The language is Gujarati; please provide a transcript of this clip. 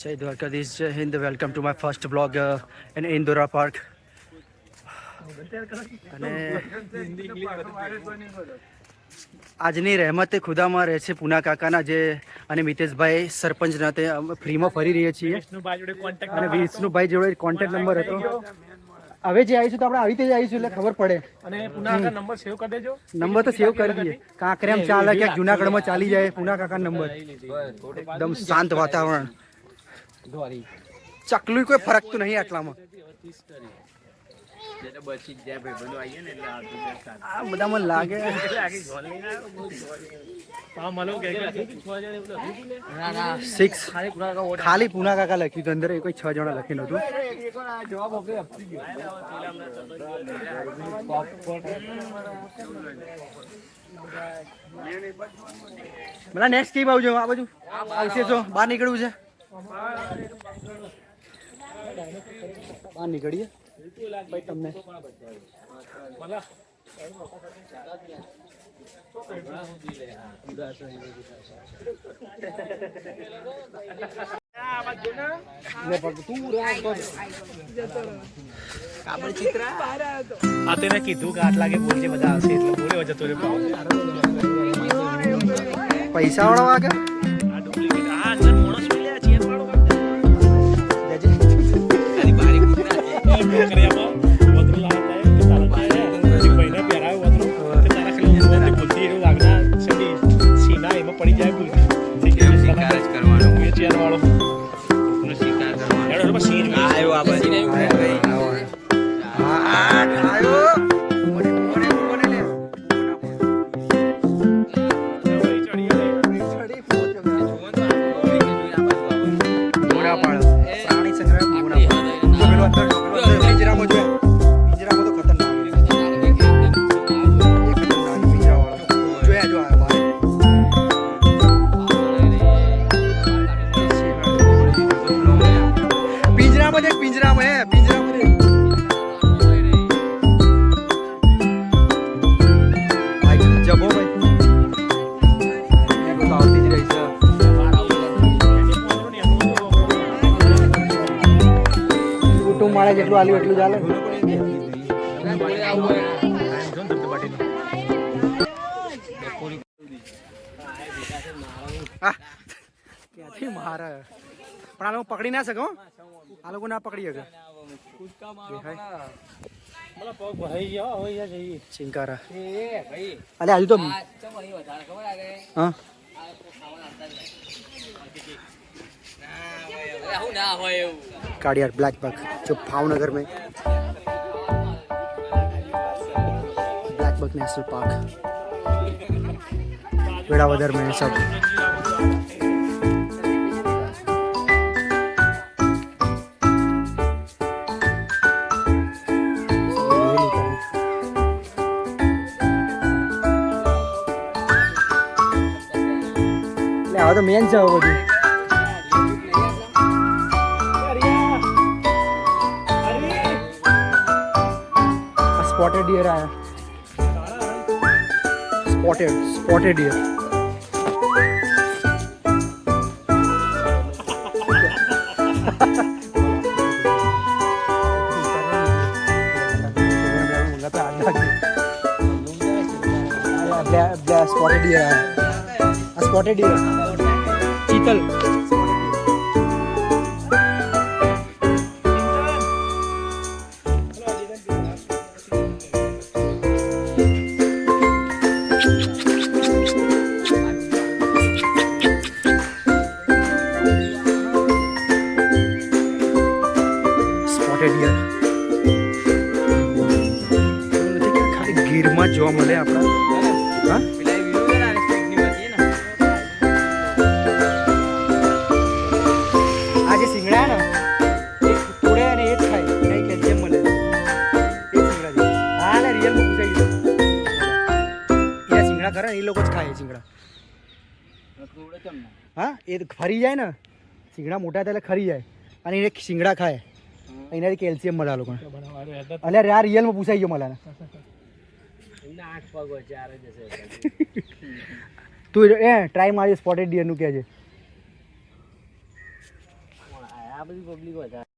Jai Dwarkadhish, Jai Hind. Welcome to my first vlog in Indora Park. અને આજની રહેમતે ખુદામાં રહે છે પૂના કાકાના જે અને મિતેશભાઈ સરપંચના તે ફ્રીમાં ફરી રહ્યા છીએ અને વિષ્ણુભાઈ જોડે કોન્ટેક્ટ નંબર હતો. હવે જે આવીશું તો આપણે આવી રીતે જ આવીશું એટલે ખબર પડે. અને પૂના કાકા નંબર સેવ કરી દેજો. નંબર તો સેવ કરી દઈએ. કાંકરેમ ચાલે ક્યાંક જુનાગઢમાં ચાલી જાય પૂના કાકા નંબર. એકદમ શાંત વાતાવરણ. ચકલું કોઈ ફરક તો નહીં આટલામાં. બધામાં લાગે ખાલી પૂના કાકા લખ્યું હતું અંદર કોઈ 6 જણા લખી નતું. મને નેક્સ્ટ કઈ બાજુ આ બાજુ આવશે તો બહાર નીકળવું છે. બહાર નીકળીએ ભાઈ તમને તેને કીધું કે આટલા કે બોલજે બધા આવશે એટલે બોલ્યો જતો રહ્યો. પૈસા વાળો વાગે જેટલું આલ્યું એટલું ચાલે. ક્યાંથી મારે પણ આ લોકો પકડી ના શકો. આ લોકો ના પકડી શકે. ચિંકારા અલે હજુ તો હા काड़ियार ब्लैक बक जो भावनगर में ब्लैक बक नेशनल पार्क वेड़ावदर में सब तो मेन है वो स्पॉटेड डियर आया. स्पॉटेड डियर स्पॉटेड डियर आया. स्पॉटेड डियर चीतल ગીરમાં જોવા મળે આપણા. આ જે સિંગડા ને થોડે અને એ જ ખાય નહીં કેલ્શિયમ મળે એ સિંગડા. હા ને રિયલમાં પૂછાઈ ગયું એના સિંગડા કરે ને એ લોકો જ ખાય સિંગડા. હા એ ફરી જાય ને સિંગડા મોટા થાય એટલે ખરી જાય અને એ સિંગડા ખાય એનાથી કેલ્શિયમ મળે આ લોકોને. એટલે આ રિયલમાં પૂછાઈ ગયો મળે. તું એ ટ્રાય મારી સ્પોટેડ ડિયર નું કે છે. આ બધી પબ્લિક વધારે